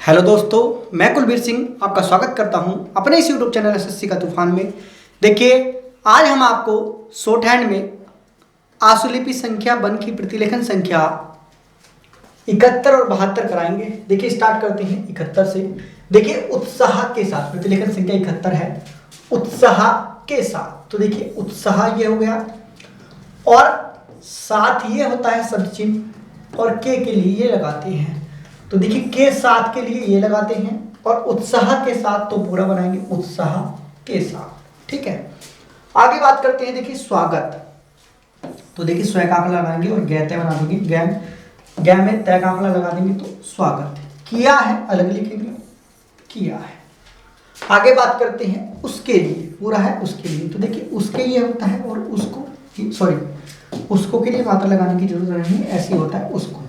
Hello दोस्तों, मैं कुलबीर सिंह आपका स्वागत करता हूं अपने इस यूट्यूब चैनल एसएससी का तूफान में। देखिए, आज हम आपको शॉर्ट हैंड में आशुलिपि संख्या वन की प्रतिलेखन संख्या 71 और 72 कराएंगे। देखिए, स्टार्ट करते हैं 71 से। देखिए, उत्साह के साथ प्रतिलेखन संख्या 71 है, उत्साह के साथ। तो देखिए, उत्साह ये हो गया और साथ ये होता है शब्द चिन्ह और के लिए ये लगाते हैं। तो देखिए, के साथ के लिए ये लगाते हैं और उत्साह के साथ तो पूरा बनाएंगे उत्साह के साथ। ठीक है, आगे बात करते हैं। देखिए, स्वागत। तो देखिए, स्व का आंकड़ा लगाएंगे और गै तय बना देंगे। गै में तय का आंकड़ा लगा देंगे तो स्वागत। किया है अलग लिखेंगे, किया है। आगे बात करते हैं उसके लिए, पूरा है उसके लिए। तो देखिए, उसके ये होता है और उसको के लिए मात्रा लगाने की जरूरत नहीं है, ऐसे होता है उसको।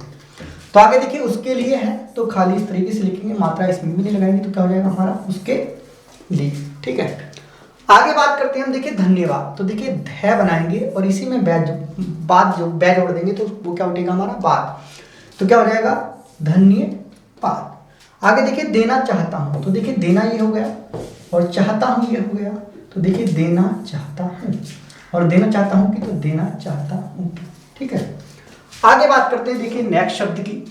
तो आगे देखिए, उसके लिए है तो खाली इस तरीके से लिखेंगे, मात्रा इसमें भी नहीं लगाएंगे तो क्या हो जाएगा हमारा उसके लिए। ठीक है, आगे बात करते हैं हम। देखिए, धन्यवाद। तो देखिए, ध बनाएंगे और इसी में बाद जोड़ देंगे तो वो क्या उठेगा हमारा बाद। तो क्या हो जाएगा धन्यवाद। आगे देखिए, देना चाहता हूं। तो देखिए, देना ये हो गया और चाहता हूं ये हो गया। तो देखिए, देना चाहता हूं और देना चाहता हूं कि तो देना चाहता हूं। ठीक है, आगे बात करते हैं। देखिए, नेक्स्ट शब्द की।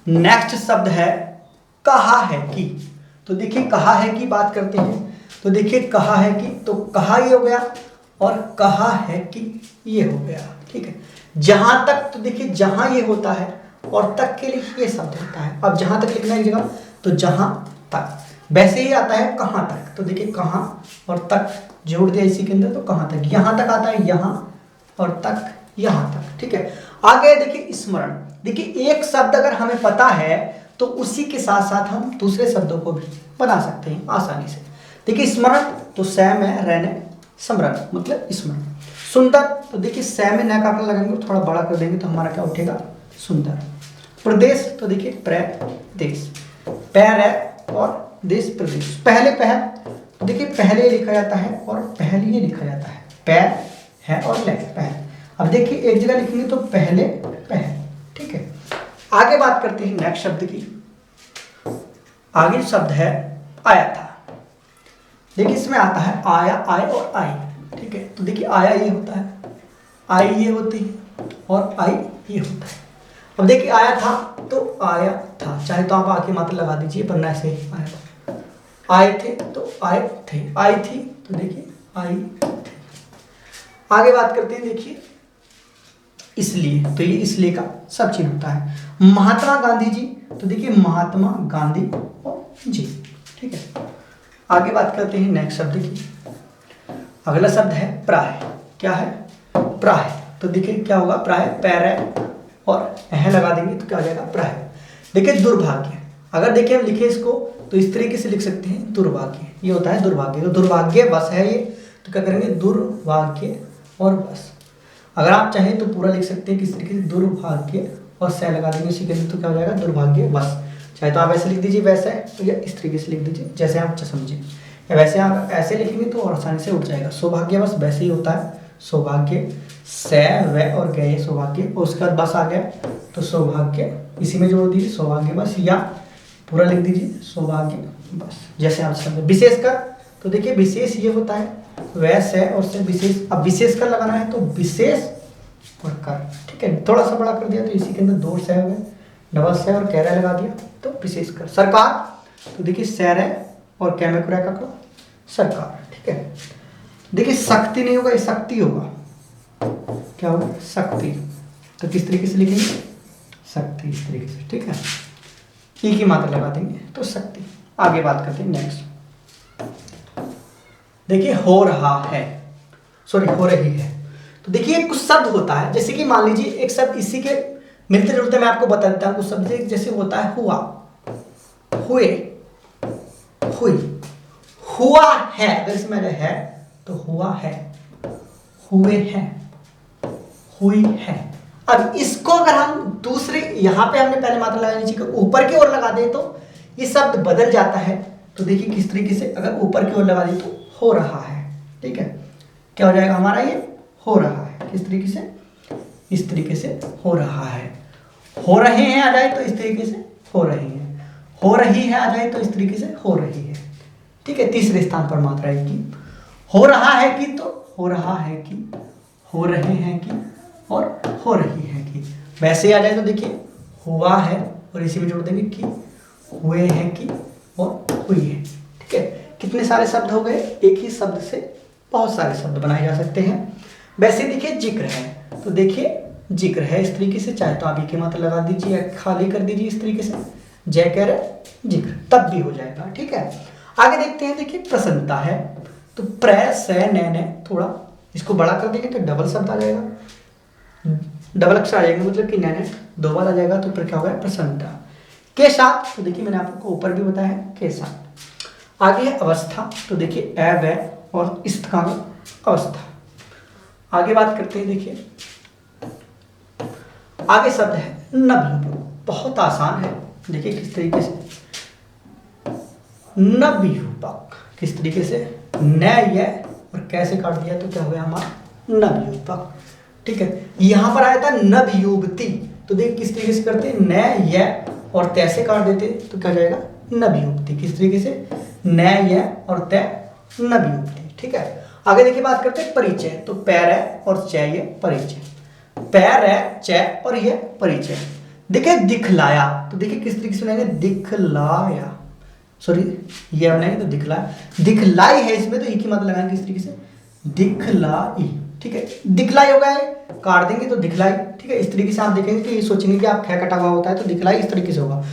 नेक्स्ट शब्द है कहा है कि। तो देखिए, कहा है कि बात करते हैं। तो देखिए, कहा है कि तो कहा ये हो गया और कहा है कि ये हो गया। ठीक है, जहां तक। तो देखिए, जहां ये होता है और तक के लिए ये शब्द होता है। अब जहां तक लिखना है जगह तो जहां तक, वैसे ही आता है कहां तक। तो देखिए, कहां और तक जोड़ दिया इसी के अंदर तो कहां तक। यहां तक आता है यहां और तक यहां तक। ठीक है, आगे देखिए, स्मरण। देखिए, एक शब्द अगर हमें पता है तो उसी के साथ साथ हम दूसरे शब्दों को भी बना सकते हैं आसानी से। देखिए, स्मरण तो स में रहने स्मरण मतलब स्मरण। सुंदर। तो देखिए, स में न का लगाएंगे और थोड़ा बड़ा कर देंगे तो हमारा क्या उठेगा सुंदर। प्रदेश। तो देखिए, प्रदेश। पैर और देश प्रदेश। पहले पहल। तो देखिए, पहले लिखा जाता है और पहले लिखा जाता है। पैर है और ले पहल। अब देखिए, एक जगह लिखेंगे तो पहले पहल। ठीक है, आगे बात करते हैं नेक्स्ट शब्द की। आगे शब्द है आया था। देखिए, इसमें आता है आया, आए और आई। ठीक है, तो देखिए, आया ये होता है, आई ये होती है और आई ये होता है। अब देखिए, आया था तो आया था, चाहे तो आप आके मात्रा लगा दीजिए वरना ऐसे आया था। आए थे तो आए थे, आई थी तो देखिए आई थे। आगे बात करते हैं। देखिए, इसलिए। तो ये इसलिए का सब चिन्ह होता है। महात्मा गांधी जी। तो देखिए, महात्मा गांधी जी। ठीक है, आगे बात करते हैं नेक्स्ट शब्द की। अगला शब्द है प्राय। क्या है प्राय। तो देखिए, क्या होगा प्राय, पैर है और एह लगा देंगे तो क्या हो जाएगा प्राय। देखिए, दुर्भाग्य। अगर देखिए हम लिखे इसको तो इस तरीके से लिख सकते हैं दुर्भाग्य, ये होता है दुर्भाग्य। तो दुर्भाग्य बस है ये, तो क्या करेंगे दुर्भाग्य और बस। अगर आप चाहें तो पूरा लिख सकते हैं किस तरीके से, दुर्भाग्य और से लगा देंगे उसी के अंदर तो क्या हो जाएगा दुर्भाग्य बस। चाहे तो आप ऐसे लिख दीजिए वैसे, तो या इस तरीके से लिख दीजिए जैसे आप समझे, या वैसे आप ऐसे लिखेंगे तो और आसानी से उठ जाएगा। सौभाग्य बस वैसे ही होता है, सौभाग्य से व और गए सौभाग्य, और उसके बाद बस आ गया तो सौभाग्य इसी में जोड़ दीजिए सौभाग्य बस, या पूरा लिख दीजिए सौभाग्य बस जैसे आप समझे। विशेषकर। तो देखिए, विशेष ये होता है वैसे और से विशेष। अब विशेष कर लगाना है तो विशेष और कर। ठीक है, थोड़ा सा बड़ा कर दिया तो इसी के अंदर दो से हो गए, डबल से और कैरे लगा दिया तो विशेष कर। सरकार। तो देखिए, सैर है और कैमे का सरकार। ठीक है, देखिए, शक्ति नहीं होगा, ये शक्ति होगा। क्या होगा शक्ति। तो किस तरीके से लिखेंगे शक्ति, इस तरीके से। ठीक है, ई की मात्रा लगा देंगे तो शक्ति। आगे बात करते हैं नेक्स्ट। देखिए, हो रहा है, सॉरी हो रही है। तो देखिए, कुछ शब्द होता है, जैसे कि मान लीजिए एक शब्द इसी के मिलते जुलते मैं आपको बता देता हूं। कुछ शब्द जैसे होता है हुआ, हुए, हुई, हुआ है। अगर इसमें है तो हुआ है, हुए हैं, हुई है। अब इसको अगर हम दूसरे, यहां पे हमने पहले मात्रा लगाई नीचे के ऊपर की ओर लगा दे तो ये शब्द बदल जाता है। तो देखिए, किस तरीके से अगर ऊपर की ओर लगा दे तो हो रहा है। ठीक है, क्या हो जाएगा हमारा ये हो रहा है। किस तरीके से, इस तरीके से हो रहा है। हो रहे हैं आ जाए तो इस तरीके से हो रहे हैं। हो रही है आ जाए तो इस तरीके से हो रही है, ठीक है। तीसरे स्थान पर मात्रा है कि। हो रहा है कि तो हो रहा है कि, हो रहे हैं कि और हो रही है कि। वैसे आ जाए तो देखिए हुआ है और इसी में जोड़ देंगे कि, हुए हैं कि और हुई है, ठीक है। कितने सारे शब्द हो गए, एक ही शब्द से बहुत सारे शब्द बनाए जा सकते हैं। वैसे देखिए जिक्र है, तो देखिए जिक्र है इस तरीके से, चाहे तो आप की मात्रा लगा दीजिए या खाली कर दीजिए इस तरीके से, जय कह रहे जिक्र, तब भी हो जाएगा, ठीक है। आगे देखते हैं, देखिए प्रसन्नता है, तो प्र स न थोड़ा इसको बड़ा कर देंगे तो डबल शब्द आ जाएगा, डबल अक्षर आ जाएगा, मतलब कि न दो बार आ जाएगा, तो फिर क्या होगा प्रसन्नता। के साथ, तो देखिए मैंने आपको ऊपर भी बताया है के साथ। आगे है अवस्था, तो देखिए ए व और इस्त का अवस्था। आगे बात करते हैं, देखिए आगे शब्द है नवयुवक, बहुत आसान है, देखिए किस तरीके से नवयुवक, किस तरीके से न ये और कैसे काट दिया तो क्या हो गया हमारा नवयुवक, ठीक है। यहां पर आया था नवयुवती, तो देख किस तरीके से करते न ये और तैसे काट देते तो क्या जाएगा नवयुवती, किस तरीके से न ये और तय नवयुवती, ठीक है। आगे देखिए बात करते हैं परिचय, तो पैर है और च ये परिचय, पैर है च और ये परिचय। देखिए दिखलाया, तो देखिए किस तरीके से बनाएंगे दिखलाया, सॉरी ये बनाएंगे तो दिखलाया, दिखलाई है इसमें तो एक ही मात्रा लगाएंगे किस तरीके से दिखलाई, ठीक है। दिखलाई होगा काट देंगे तो दिखलाई, ठीक है। इस तरीके से आप देखेंगे कि ये सोचेंगे कि आप ख कटा हुआ होता है तो दिखलाई इस तरीके से होगा,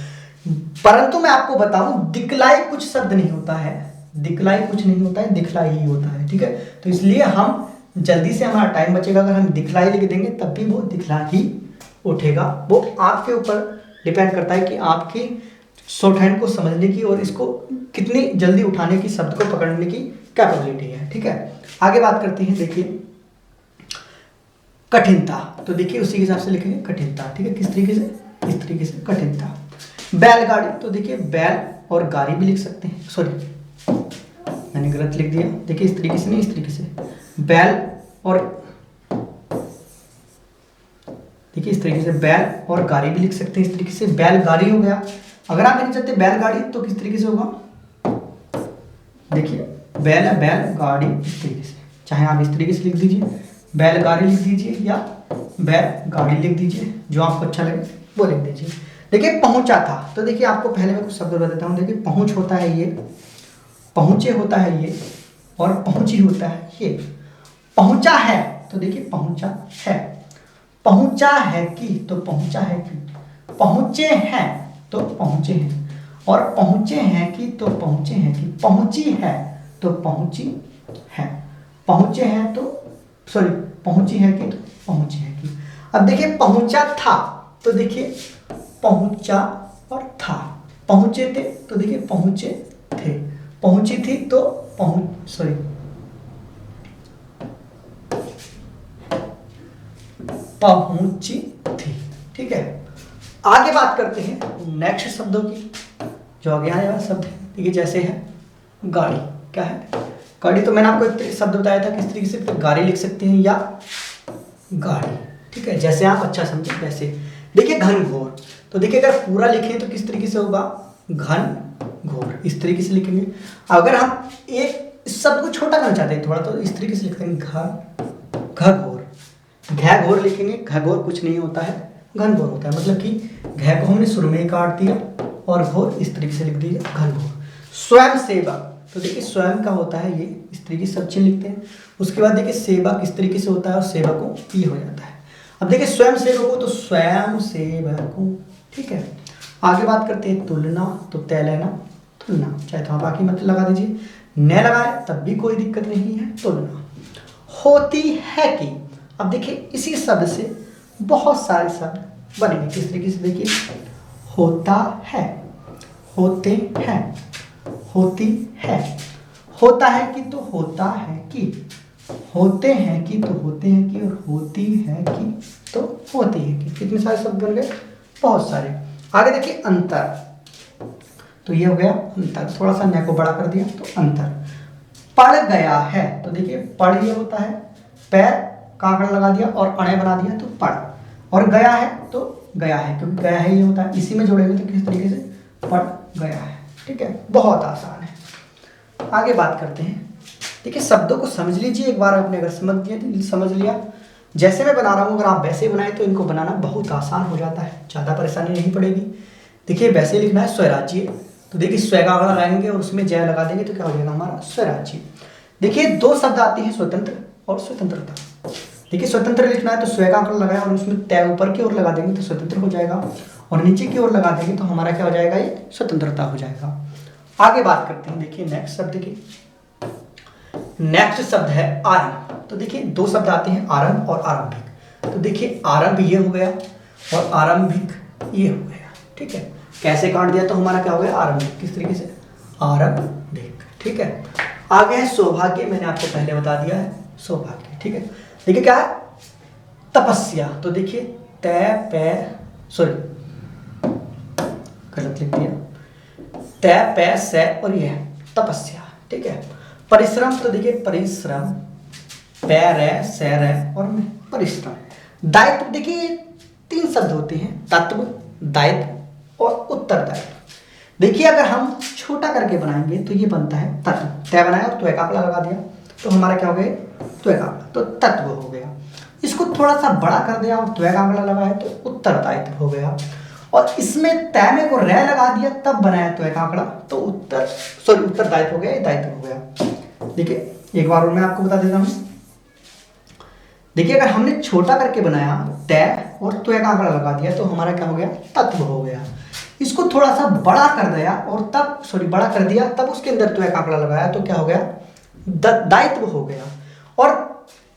परंतु मैं आपको बताऊं दिखलाई कुछ शब्द नहीं होता है, दिखलाई कुछ नहीं होता है, दिखलाई ही होता है, ठीक है। तो इसलिए हम जल्दी से हमारा टाइम बचेगा, अगर हम दिखलाई लिख देंगे तब भी वो दिखला ही उठेगा। वो आपके ऊपर डिपेंड करता है कि आपकी शॉर्ट हैंड को समझने की और इसको कितनी जल्दी उठाने की, शब्द को पकड़ने की कैपेबिलिटी है, ठीक है। आगे बात करते हैं, देखिए कठिनता, तो देखिए उसी के हिसाब से लिखेंगे कठिनता, ठीक है। किस तरीके से इस तरीके से कठिनता। बैलगाड़ी, तो देखिए बैल और गाड़ी भी लिख सकते हैं, सॉरी मैंने गलत लिख दिया, देखिए इस तरीके से नहीं, इस तरीके से बैल और देखिए इस तरीके से बैल और गाड़ी भी लिख सकते हैं, इस तरीके से बैलगाड़ी हो गया। अगर आप नहीं चाहते बैलगाड़ी तो किस तरीके से होगा, देखिए बैल है बैलगाड़ी, इस तरीके से, चाहे आप इस तरीके से लिख दीजिए बैलगाड़ी लिख दीजिए या बैलगाड़ी लिख दीजिए, जो आपको अच्छा लगे वो लिख दीजिए। देखिए पहुंचा था, तो देखिए आपको पहले मैं कुछ शब्द बता देता हूँ, देखिए पहुंच होता है ये, पहुंचे होता है ये और पहुंची होता है ये। पहुंचा है, तो देखिए पहुंचा है, पहुंचा है कि तो पहुंचा है कि, पहुंचे हैं तो पहुंचे हैं, और पहुंचे हैं कि तो पहुंचे हैं कि, पहुंची है तो पहुंची है, पहुंचे हैं तो सॉरी पहुंची है कि तो पहुंचे हैं कि। अब देखिए पहुंचा था, तो देखिए पहुंचा और था, पहुंचे थे तो देखिए पहुंचे थे, पहुंची थी तो पहुंची थी, ठीक है। आगे बात करते हैं नेक्स्ट शब्दों की, जो आगे आने वाला शब्द है, देखिए जैसे है गाड़ी, क्या है गाड़ी, तो मैंने आपको एक शब्द बताया था किस तरीके से, तो गाड़ी लिख सकते हैं या गाड़ी, ठीक है, जैसे आप अच्छा समझे वैसे। देखिए घनघोर, तो देखिए अगर पूरा लिखें तो किस तरीके से होगा घनघोर, इस तरीके से लिखेंगे। अगर हम एक शब्द को छोटा करना चाहते हैं थोड़ा, तो इस तरीके से लिखते हैं घघोर, घघोर लिखेंगे, घघोर कुछ नहीं होता है, घनघोर होता है, मतलब कि घ को हमने शुरू में ही काट दिया और घोर इस तरीके से लिख दिया घनघोर। स्वयं सेवक, तो देखिए स्वयं का होता है ये, इस तरीके से सब चीज लिखते हैं। उसके बाद देखिए सेवक किस तरीके से होता है और सेवकों ये हो जाता है। अब देखिए स्वयं सेवकों तो स्वयं सेवकों, ठीक है। आगे बात करते हैं तुलना, तो तय लेना तुलना, चाहे तो आप बाकी मत लगा दीजिए, न लगाए तब भी कोई दिक्कत नहीं है, तुलना। होती है कि, अब देखिए इसी शब्द से बहुत सारे शब्द बनेंगे, किस तरीके से देखिए होता है, होते हैं, होती है, होता है कि तो होता है कि, होते हैं कि तो होते हैं कि, और होती है कि तो होती है कि। कितने सारे शब्द बन गए, बहुत सारे। आगे देखिए अंतर, तो ये हो गया अंतर, थोड़ा सा न को बड़ा कर दिया तो अंतर। पड़ गया है, तो देखिए पड़ ये होता है, पैर काकड़ लगा दिया और अणे बना दिया तो पड़, और गया है तो गया है, क्योंकि गया है ये होता है, इसी में जोड़ेंगे तो किस तरीके से पड़ गया है। ठीक है, बहुत आसान है। आगे बात करते हैं। देखिए शब्दों को समझ लीजिए एक बार, आपने अगर समझ लिया जैसे मैं बना रहा हूँ, अगर आप वैसे बनाए तो इनको बनाना बहुत आसान हो जाता है, ज़्यादा परेशानी नहीं पड़ेगी। देखिए वैसे लिखना है स्वराज्य, तो देखिए स्व का आंकड़ा लगाएंगे और उसमें जय लगा देंगे तो क्या हो जाएगा हमारा स्वराज्य। देखिए दो शब्द आते हैं, स्वतंत्र और स्वतंत्रता। देखिए स्वतंत्र लिखना है तो स्व का आंकड़ा लगाया और उसमें तय ऊपर की ओर लगा देंगे तो स्वतंत्र हो जाएगा, और नीचे की ओर लगा देंगे तो हमारा क्या हो जाएगा, ये स्वतंत्रता हो जाएगा। आगे बात करते हैं। देखिए नेक्स्ट शब्द की, नेक्स्ट शब्द है आरंभ। तो देखिए दो शब्द आते हैं, आरंभ और आरंभिक। तो देखिए आरंभ ये हो गया और आरंभिक ये हो गया। ठीक है, कैसे काट दिया तो हमारा क्या हो गया, आरंभिक। किस तरीके से, आरंभिक। ठीक है, आगे है सौभाग्य, मैंने आपको पहले बता दिया है सौभाग्य। ठीक है, देखिए क्या है, तपस्या। तो देखिए गलत लिख दिया, तय पै से और यह तपस्या। ठीक है, परिश्रम। तो देखिए परिश्रम, पै रे से रे और में परिश्रम। दायित्व, देखिए तीन शब्द होते हैं, तत्व, दायित्व और उत्तरदायित्व। देखिए अगर हम छोटा करके बनाएंगे तो ये बनता है तत्व। तय बनाया और त्वय का आंकड़ा लगा दिया तो हमारा क्या हो गया, त्वय का आंकड़ा, तो तत्व हो गया। इसको थोड़ा सा बड़ा कर दिया और त्वय का आंकड़ा लगाया तो उत्तरदायित्व हो गया। और इसमें तय में को रे लगा दिया तब बनाया त्वय का आंकड़ा तो उत्तरदायित्व हो गया, ये दायित्व हो गया। देखिए एक बार और मैं आपको बता देता हूँ। देखिए अगर हमने छोटा करके बनाया तय और त्वय का आंकड़ा लगा दिया तो हमारा क्या हो गया, तत्व हो गया। इसको थोड़ा सा बड़ा कर दिया और तब बड़ा कर दिया तब उसके अंदर त्वय का आंकड़ा लगाया तो क्या हो गया, दायित्व हो गया। और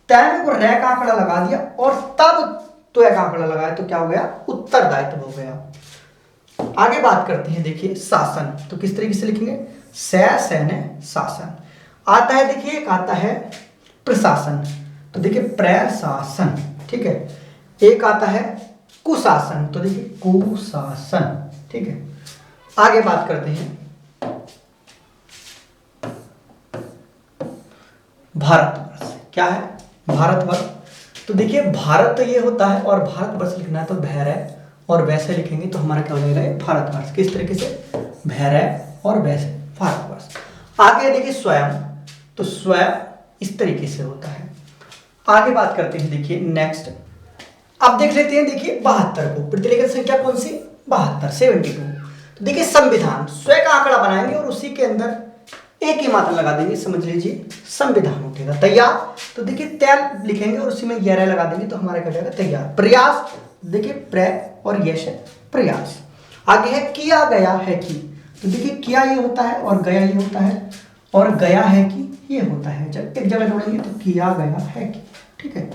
तय में को रे का आंकड़ा लगा दिया और तब त्वय का आंकड़ा लगाया तो क्या हो गया, उत्तरदायित्व हो गया। आगे बात करते हैं। देखिए शासन, तो किस तरीके से लिखेंगे, सैन्य शासन आता है। देखिए एक आता है प्रशासन, तो देखिए प्रशासन। ठीक है, एक आता है कुशासन, तो देखिए कुशासन। ठीक है, आगे बात करते हैं भारतवर्ष। क्या है, भारतवर्ष। तो देखिए भारत ये होता है और भारतवर्ष लिखना है तो भैरव और वैसे लिखेंगे तो हमारा क्या हो जाएगा, भारतवर्ष। किस तरीके से, भैरव और वैसे भारतवर्ष। आगे देखिए स्वयं, तो स्वयं इस तरीके से होता है। आगे बात करते हैं। देखिए नेक्स्ट, अब देख लेते हैं। देखिए 72 को प्रतिलेखन संख्या कौन सी, 72, 72। तो देखिए संविधान, स्व का आंकड़ा बनाएंगे और उसी के अंदर एक ही मात्रा लगा देंगे, समझ लीजिए संविधान उठेगा। तैयार, तो देखिए तैयार लिखेंगे और उसी में यह लगा देंगे तो हमारा क्या जाएगा, तैयार। प्रयास, देखिए प्र और यश प्रयास। आगे है किया गया है कि, तो देखिए किया ये होता है और गया ये होता है और गया है कि ये होता है। जब एक जगह जोड़ेंगे तो किया गया है कि। ठीक है,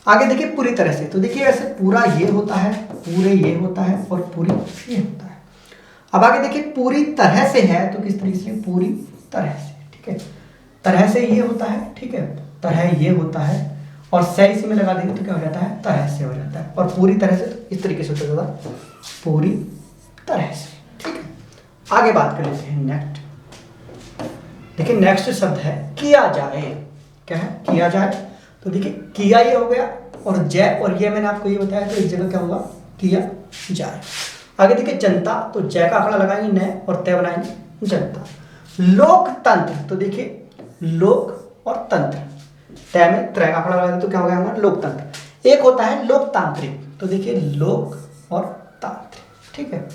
आगे देखिए पूरी तरह से, तो देखिए ऐसे पूरा ये होता है, पूरे ये होता है और पूरी ये होता है। अब आगे देखिए पूरी तरह से है तो किस तरीके से, पूरी तरह से। ठीक है, तरह से ये होता है। ठीक है, तरह ये होता है और से इसी में लगा देंगे तो क्या हो जाता है, तरह से हो जाता है। और पूरी तरह से तो इस तरीके से होता है, पूरी तरह से। ठीक है, आगे बात कर लेते हैं नेक्स्ट। देखिए नेक्स्ट शब्द है किया जाए। क्या है, किया जाए। तो देखिए किया ये हो गया और जय और ये मैंने आपको ये बताया तो इस जगह क्या होगा, किया जाए। आगे देखिए जनता, तो जय का आंकड़ा लगाएंगे न और तय बनाएंगे जनता। लोकतंत्र, तो देखिए लोक और तंत्र, तय में त्रय का आंकड़ा लगाएंगे तो क्या हो गया हमारा, लोकतंत्र। एक होता है लोकतांत्रिक, तो देखिए लोक और तांत्रिक। ठीक है,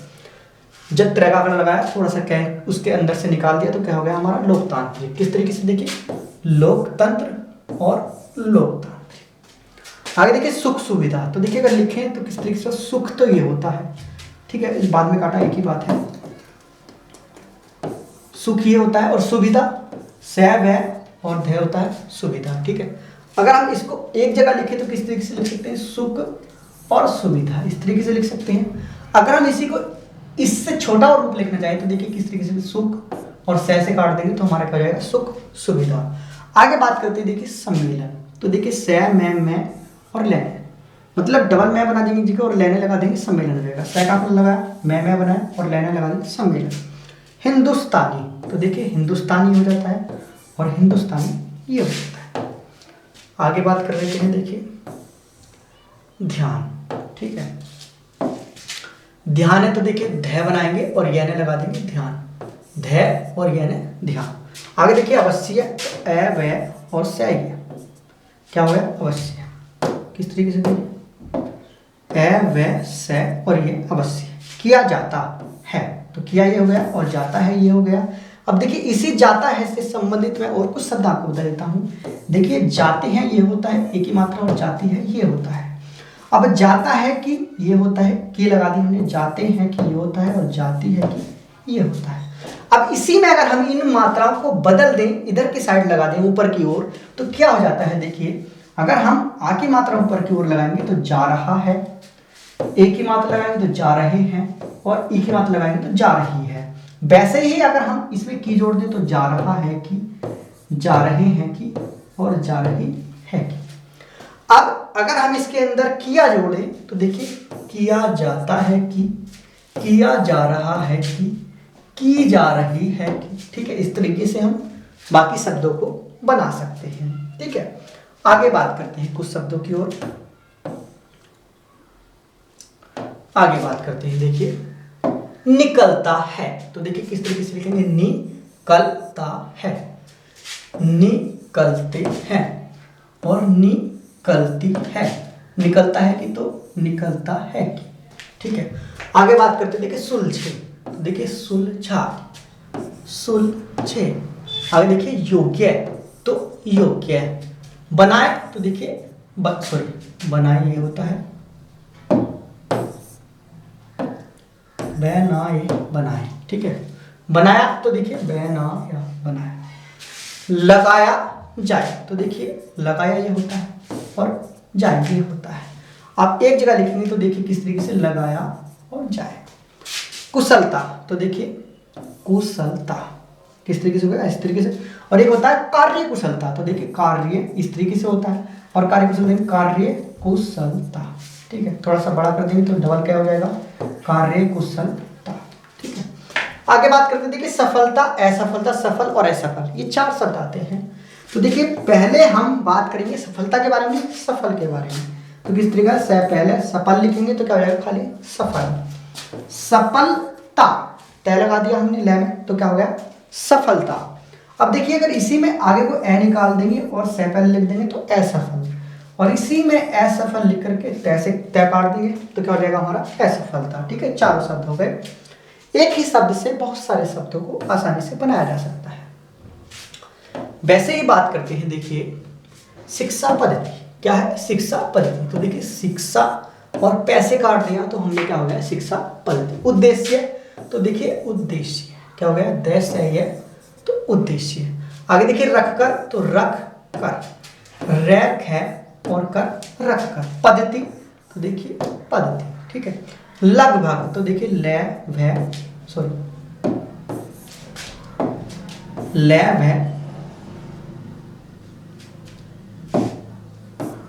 जब त्रय का आंकड़ा लगाया थोड़ा सा क्या उसके अंदर से निकाल दिया तो क्या हो गया हमारा, लोकतांत्रिक। किस तरीके से, देखिए लोकतंत्र और लोकतांत्रिक। आगे देखिए सुख सुविधा, तो देखिए अगर लिखें तो किस तरीके से, सुख तो ये होता है। ठीक है, इस बाद में काटा एक ही बात है, सुख ये होता है और सुविधा सै वै और धय होता है सुविधा। ठीक है, अगर हम इसको एक जगह लिखें तो किस तरीके से लिख सकते हैं, सुख और सुविधा, इस तरीके से लिख सकते हैं। अगर हम इसी को इससे छोटा और रूप लिखना चाहें तो देखिए किस तरीके से, सुख और सै से काट देंगे तो हमारा क्या हो जाएगा, सुख सुविधा। आगे बात करते हैं देखिए सम्मेलन, तो देखिए सै मैं और लेने, मतलब डबल मैं बना देंगे जगह और लेने लगा देंगे, सम्मेलन हो जाएगा। सै का लगाया, मैं बनाया और लेने लगा देंगे, सम्मेलन। हिंदुस्तानी, तो देखिए हिंदुस्तानी हो जाता है और हिंदुस्तानी ये हो जाता है। आगे बात कर लेते हैं। देखिए ध्यान, ठीक है, ध्यान है तो देखिए ध बनाएंगे और यह लगा देंगे ध्यान, ध और यह ध्यान। आगे देखिए अवश्य, अ व और स ये क्या हो गया अवश्य। किस तरीके से देखिए अ व स और ये अवश्य। किया जाता है तो किया ये हो गया और जाता है ये हो गया। अब देखिए इसी जाता है से संबंधित मैं और कुछ शब्द आपको बता देता हूँ। देखिए जाते हैं ये होता है एक ही मात्रा और जाती है ये होता है। अब जाता है कि ये होता है, कि लगा दी हमने, जाते हैं कि ये होता है और जाती है कि ये होता है। अब इसी में अगर हम इन मात्राओं को बदल दें, इधर की साइड लगा दें ऊपर की ओर, तो क्या हो जाता है देखिए, अगर हम आ की मात्रा ऊपर की ओर लगाएंगे तो जा रहा है, ए की मात्रा लगाएंगे तो जा रहे हैं और ई की मात्रा लगाएंगे तो जा रही है। वैसे ही अगर हम इसमें की जोड़ दें तो जा रहा है कि, जा रहे हैं कि और जा रही है कि। अब अगर हम इसके अंदर किया जोड़े तो देखिए किया जाता है कि, किया जा रहा है की जा रही है कि। ठीक है, इस तरीके से हम बाकी शब्दों को बना सकते हैं। ठीक है, आगे बात करते हैं कुछ शब्दों की ओर। आगे बात करते हैं, देखिए निकलता है तो देखिए किस तरीके से लिखेंगे, निकलता है, निकलते हैं और निकलती है। निकलता है कि तो निकलता है कि। ठीक है, आगे बात करते हैं, देखिए सुलझे तो देखिए सुलझा, सुलझे। आगे देखिए योग्य तो योग्य, बनाए तो देखिए सॉरी बनाए ये होता है, बनाए बनाए। ठीक है, बनाया तो देखिए बनाया बनाया। लगाया जाए तो देखिए लगाया ये होता है और जाए ये होता है। आप एक जगह लिखेंगे तो देखिए किस तरीके से लगाया और जाए। कुशलता तो देखिए कुशलता किस तरीके से होगा, इस तरीके से। और एक होता है कार्य कुशलता तो देखिए कार्य इस तरीके से होता है और कार्य कुशलता कार्य कुशलता। ठीक है, थोड़ा सा बड़ा कर देंगे तो डबल क्या हो जाएगा, कार्य कुशलता। ठीक है, आगे बात करते हैं, देखिए सफलता, असफलता, सफल और असफल, ये चार शब्द आते हैं। तो देखिए पहले हम बात करेंगे सफलता के बारे में, सफल के बारे में। तो किस तरीके से पहले सफल लिखेंगे तो क्या हो जाएगा, खाली सफल। सफलता तय लगा दिया हमने ले में तो क्या हो गया सफलता। अब देखिए अगर इसी में आगे को ए निकाल देंगे और से पहले लिख देंगे तो असफल, और इसी में असफल लिख करके तय से तय काट देंगे तो क्या हो जाएगा हमारा असफलता। ठीक है, चारों शब्द हो गए। एक ही शब्द से बहुत सारे शब्दों को आसानी से बनाया जा सकता है। वैसे ही बात करते हैं, देखिए शिक्षा पद्धति क्या है, शिक्षा पद्धति तो देखिए शिक्षा और पैसे काट दिया तो हमने क्या हो गया शिक्षा पद्धति। उद्देश्य तो देखिए उद्देश्य क्या हो गया, देश है ये तो उद्देश्य। आगे देखिए रख कर तो रख कर, रैक है और कर रख कर। पद्धति तो देखिए पद्धति। ठीक है, लगभग तो देखिए ले भ सॉरी ले भ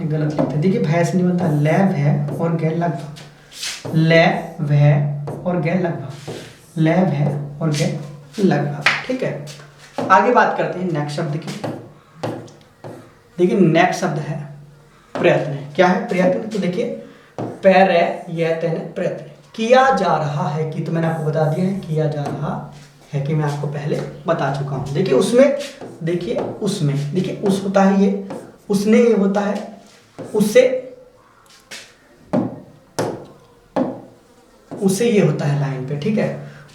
गलत लिखते हैं, देखिए भैंस नहीं बनता, ले भ और गै लगभग, ले भ और गै लगभग, ले भ और गै लगभग। ठीक है, आगे बात करते हैं नेक्स्ट शब्द की। देखिए नेक्स्ट शब्द है प्रयत्न। क्या है प्रयत्न तो देखिए पैर यह प्रयत्न, किया जा रहा है कि, तो मैंने आपको बता दिया है किया जा रहा है कि, मैं आपको पहले बता चुका हूं। देखिए उसमें, देखिए उसमें, देखिए उस होता है ये, उसने ये होता है, उससे उसे ये होता है लाइन पे। ठीक है,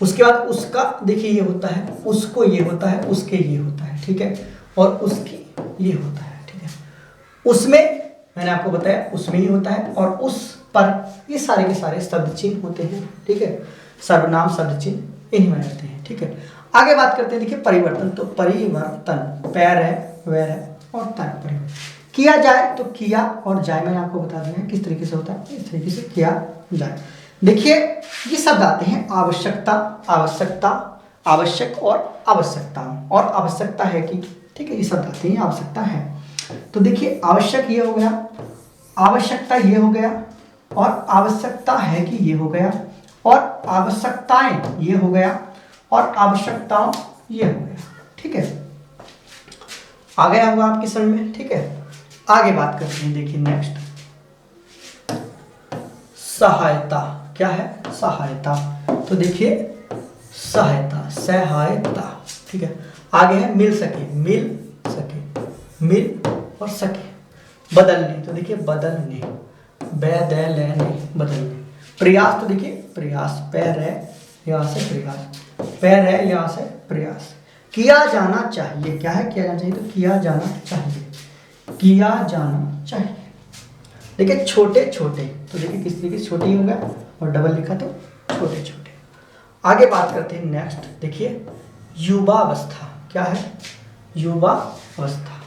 उसके बाद उसका देखिए ये होता है, उसको ये होता है, उसके ये होता है। ठीक है, और उसकी ये होता है। ठीक है, उसमें मैंने आपको बताया उसमें ही होता है, और उस पर ये सारे के सारे शब्द चिन्ह होते हैं। ठीक है, सर्वनाम शब्द चिन्ह इन्हीं में रहते हैं। ठीक है, आगे बात करते हैं, देखिए परिवर्तन तो परिवर्तन, पैर है वैर है और तन परिवर्तन। किया जाए तो किया और जाए मैंने आपको बता दिया है किस तरीके से होता है, इस तरीके से किया जाए। देखिए ये शब्द आते हैं आवश्यकता, आवश्यकता, आवश्यक और आवश्यकता, और आवश्यकता है कि। ठीक है, ये शब्द आते हैं आवश्यकता है। तो देखिए आवश्यक ये हो गया, आवश्यकता ये हो गया, और आवश्यकता है कि ये हो गया, और आवश्यकताएं ये हो गया, और आवश्यकताओं ये हो गया। ठीक है, आ गया होगा आपकी समझ में। ठीक है, आगे बात करते हैं, देखिए नेक्स्ट सहायता। क्या है, सहायता। तो देखिए सहायता, सहायता, ठीक है। आगे है मिल सके, मिल सके, मिल और सके। बदलने, तो देखिए बदलने, बदलने, बदलने। प्रयास, तो देखिए प्रयास, पैर है यहाँ से प्रयास, पैर है यहाँ से प्रयास। किया जाना चाहिए, क्या है किया जाना चाहिए, तो किया जाना चाहिए, किया जाना चाहिए। देखिए छोटे छोटे, तो देखिए किस तरीके से छोटे ही होगा और डबल लिखा तो छोटे छोटे। आगे बात करते हैं नेक्स्ट, देखिए युवावस्था, क्या है, युवावस्था।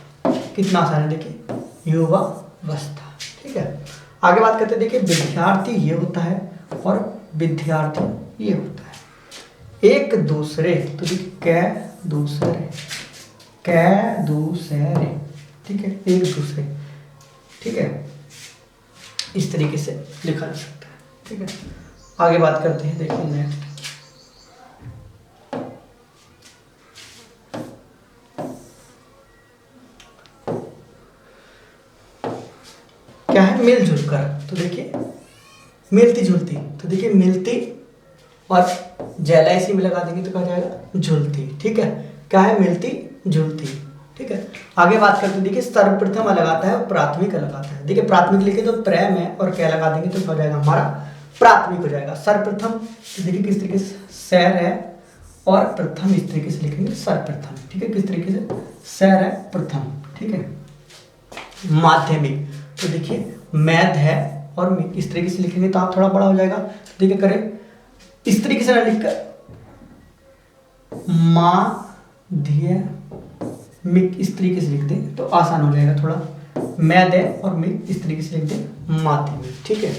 कितना आसान है, देखिए युवावस्था, ठीक है। आगे बात करते हैं, देखिए विद्यार्थी ये होता है और विद्यार्थी ये होता है। एक दूसरे, तो देखिए कै दूसरे, कै दूसरे, ठीक है, एक दूसरे, ठीक है, इस तरीके से लिखा जा सकता है, ठीक है। आगे बात करते हैं, देखिए नेक्स्ट, क्या है, मिलजुल कर। तो देखिए मिलती जुलती, तो देखिए मिलती और जैला इसी में लगा देंगे तो क्या जाएगा, झुलती, ठीक है। क्या है, मिलती जुलती, ठीक है। आगे बात करते हैं, देखिए सर्वप्रथम अलग आता है और प्राथमिक अलग आता है। देखिए प्राथमिक लिखे तो प्रेम है और क्या लगा देंगे तो हो जाएगा हमारा प्राथमिक हो जाएगा। सर्वप्रथम, तो देखिए किस तरीके से सैर है और प्रथम इस तरीके से लिखेंगे सर्वप्रथम, ठीक है, किस तरीके से सैर है प्रथम, ठीक है। माध्यमिक, तो देखिए मैथ है और इस तरीके से लिखेंगे तो आप थोड़ा बड़ा हो जाएगा। देखिए करें इस तरीके से ना लिखकर माध्यमिक इस तरीके से लिख दें तो आसान हो जाएगा थोड़ा। मैथ है और मिक इस तरीके से लिख दें माध्यमिक, ठीक है।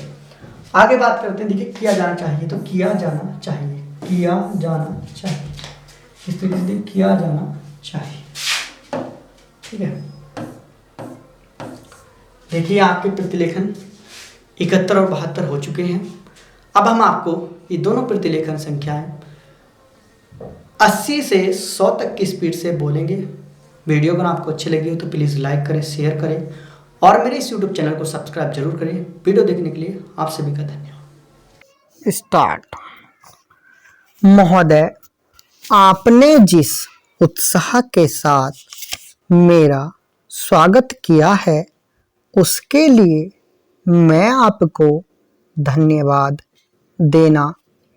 आगे बात करते हैं, देखिए किया जाना चाहिए, तो किया जाना चाहिए, किया जाना चाहिए, इस तरीके से किया जाना चाहिए, ठीक है। देखिए आपके प्रतिलेखन 71 और 72 हो चुके हैं। अब हम आपको ये दोनों प्रतिलेखन संख्याएं 80 से 100 तक की स्पीड से बोलेंगे। वीडियो अगर आपको अच्छी लगी हो तो प्लीज़ लाइक करें, शेयर करें और मेरे इस यूट्यूब चैनल को सब्सक्राइब जरूर करें। वीडियो देखने के लिए आप सभी का धन्यवाद। स्टार्ट। महोदय, आपने जिस उत्साह के साथ मेरा स्वागत किया है उसके लिए मैं आपको धन्यवाद देना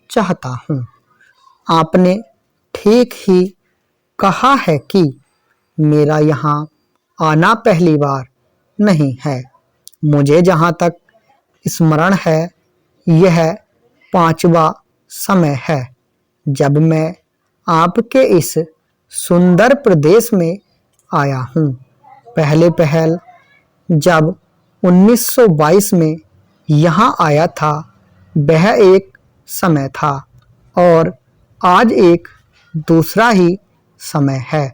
चाहता हूँ। आपने ठीक ही कहा है कि मेरा यहाँ आना पहली बार नहीं है। मुझे जहाँ तक स्मरण है यह 5वां समय है जब मैं आपके इस सुंदर प्रदेश में आया हूँ। पहले पहल जब 1922 में यहाँ आया था वह एक समय था और आज एक दूसरा ही समय है।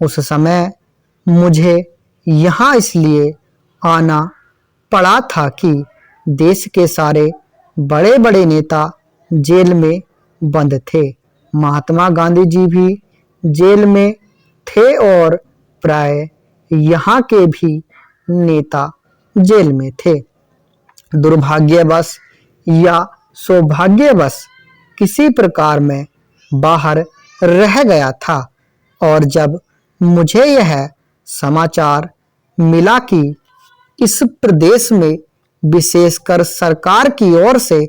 उस समय मुझे यहाँ इसलिए आना पड़ा था कि देश के सारे बड़े बड़े नेता जेल में बंद थे। महात्मा गांधी जी भी जेल में थे और प्राय यहाँ के भी नेता जेल में थे। दुर्भाग्यवश या सौभाग्यवश किसी प्रकार में बाहर रह गया था और जब मुझे यह समाचार मिला कि इस प्रदेश में विशेषकर सरकार की ओर से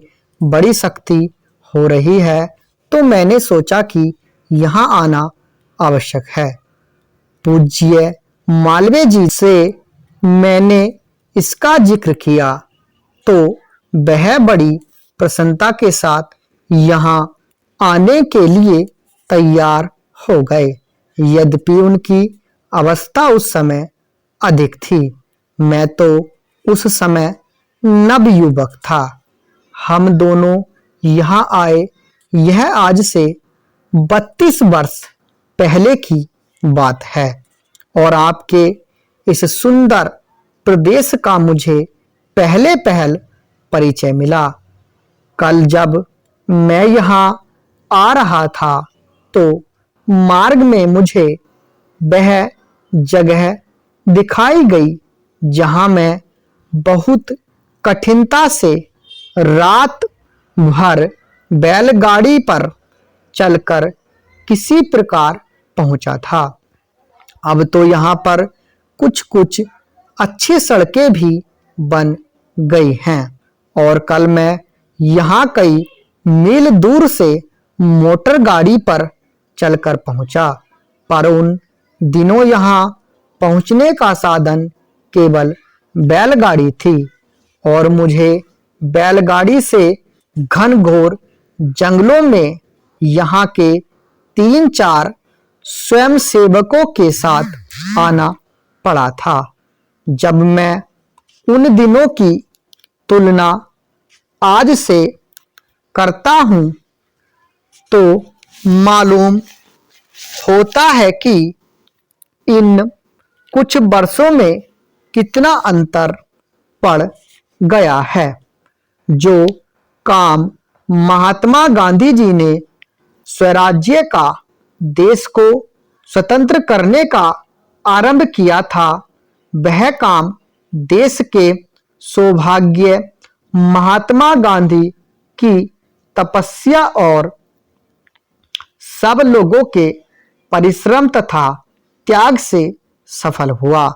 बड़ी सख्ती हो रही है तो मैंने सोचा कि यहाँ आना आवश्यक है। पूज्य मालवीय जी से मैंने इसका जिक्र किया तो वह बड़ी प्रसन्नता के साथ यहाँ आने के लिए तैयार हो गए। यद्यपि उनकी अवस्था उस समय अधिक थी, मैं तो उस समय नवयुवक था। हम दोनों यहाँ आए यह आज से 32 वर्ष पहले की बात है और आपके इस सुंदर प्रदेश का मुझे पहले पहल परिचय मिला। कल जब मैं यहाँ आ रहा था तो मार्ग में मुझे वह जगह दिखाई गई जहाँ मैं बहुत कठिनता से रात भर बैलगाड़ी पर चलकर किसी प्रकार पहुंचा था। अब तो यहाँ पर कुछ कुछ अच्छी सड़कें भी बन गई हैं और कल मैं यहाँ कई मील दूर से मोटर गाड़ी पर चलकर पहुंचा, पर उन दिनों यहाँ पहुंचने का साधन केवल बैलगाड़ी थी और मुझे बैलगाड़ी से घनघोर जंगलों में यहाँ के 3-4 स्वयंसेवकों के साथ आना पड़ा था। जब मैं उन दिनों की तुलना आज से करता हूँ तो मालूम होता है कि इन कुछ वर्षों में कितना अंतर पड़ गया है। जो काम महात्मा गांधी जी ने स्वराज्य का देश को स्वतंत्र करने का आरंभ किया था, वह काम देश के सौभाग्य महात्मा गांधी की तपस्या और सब लोगों के परिश्रम तथा त्याग से सफल हुआ।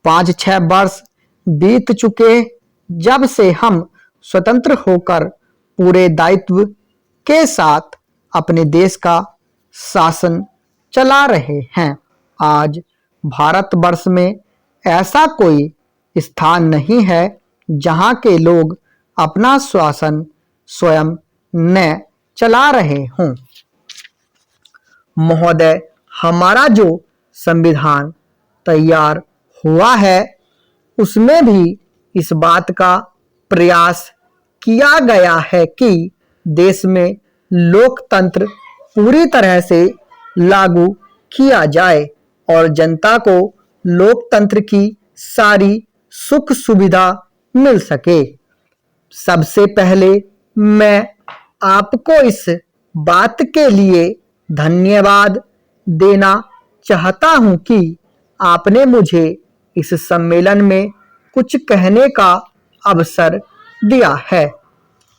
5-6 वर्ष बीत चुके जब से हम स्वतंत्र होकर पूरे दायित्व के साथ अपने देश का शासन चला रहे हैं। आज भारतवर्ष में ऐसा कोई स्थान नहीं है जहां के लोग अपना शासन स्वयं न चला रहे हों। महोदय, हमारा जो संविधान तैयार हुआ है उसमें भी इस बात का प्रयास किया गया है कि देश में लोकतंत्र पूरी तरह से लागू किया जाए और जनता को लोकतंत्र की सारी सुख सुविधा मिल सके। सबसे पहले मैं आपको इस बात के लिए धन्यवाद देना चाहता हूं कि आपने मुझे इस सम्मेलन में कुछ कहने का अवसर दिया है।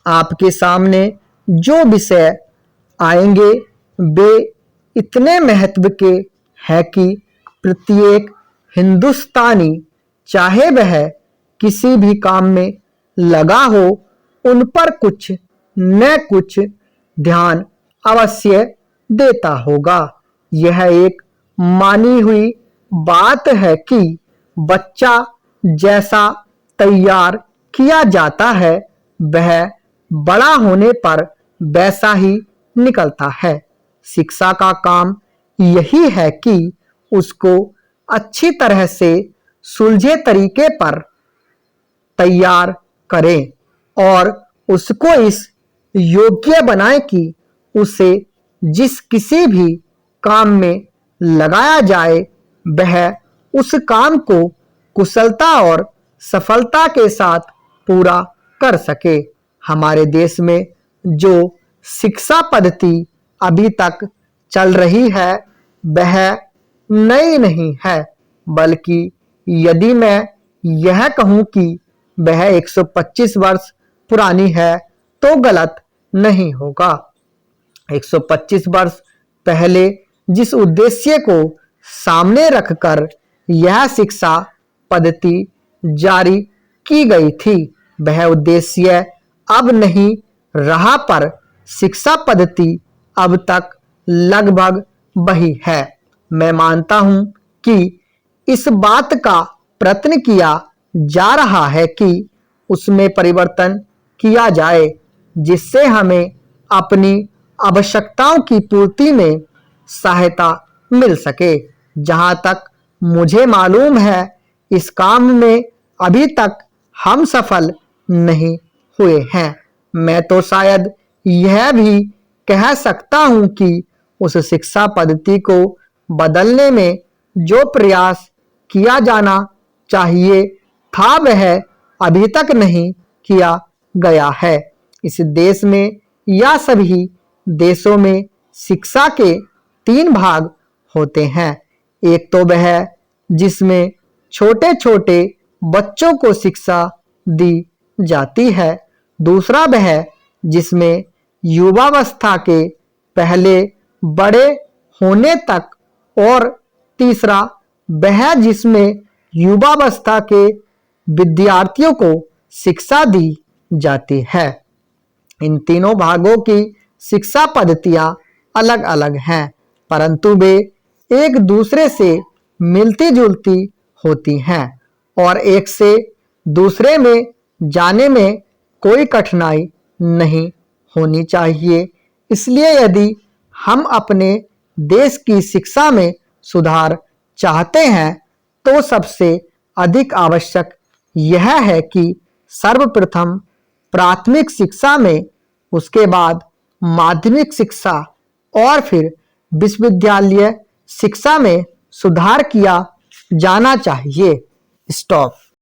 आपके सामने जो विषय आएंगे वे इतने महत्व के हैं कि प्रत्येक हिंदुस्तानी चाहे वह किसी भी काम में लगा हो उन पर कुछ न कुछ ध्यान अवश्य देता होगा। यह एक मानी हुई बात है कि बच्चा जैसा तैयार किया जाता है वह बड़ा होने पर वैसा ही निकलता है। शिक्षा का काम यही है कि उसको अच्छी तरह से सुलझे तरीके पर तैयार करें और उसको इस योग्य बनाए कि उसे जिस किसी भी काम में लगाया जाए वह उस काम को कुशलता और सफलता के साथ पूरा कर सके। हमारे देश में जो शिक्षा पद्धति अभी तक चल रही है वह नई नहीं है, बल्कि यदि मैं यह कहूं कि वह 125 वर्ष पुरानी है तो गलत नहीं होगा। 125 वर्ष पहले जिस उद्देश्य को सामने रखकर यह शिक्षा पद्धति जारी की गई थी वह उद्देश्य अब नहीं रहा, पर शिक्षा पद्धति अब तक लगभग वही है। मैं मानता हूं कि इस बात का प्रयत्न किया जा रहा है कि उसमें परिवर्तन किया जाए जिससे हमें अपनी आवश्यकताओं की पूर्ति में सहायता मिल सके। जहां तक मुझे मालूम है इस काम में अभी तक हम सफल नहीं हुए हैं। मैं तो शायद यह भी कह सकता हूं कि उस शिक्षा पद्धति को बदलने में जो प्रयास किया जाना चाहिए था वह अभी तक नहीं किया गया है। इस देश में या सभी देशों में शिक्षा के 3 भाग होते हैं। एक तो वह जिसमें छोटे छोटे बच्चों को शिक्षा दी जाती है, दूसरा वह जिसमें युवावस्था के पहले बड़े होने तक, और तीसरा वह जिसमें युवावस्था के विद्यार्थियों को शिक्षा दी जाती है। इन तीनों भागों की शिक्षा पद्धतियां अलग अलग हैं, परंतु वे एक दूसरे से मिलती जुलती होती हैं और एक से दूसरे में जाने में कोई कठिनाई नहीं होनी चाहिए। इसलिए यदि हम अपने देश की शिक्षा में सुधार चाहते हैं तो सबसे अधिक आवश्यक यह है कि सर्वप्रथम प्राथमिक शिक्षा में, उसके बाद माध्यमिक शिक्षा और फिर विश्वविद्यालय शिक्षा में सुधार किया जाना चाहिए। स्टॉप।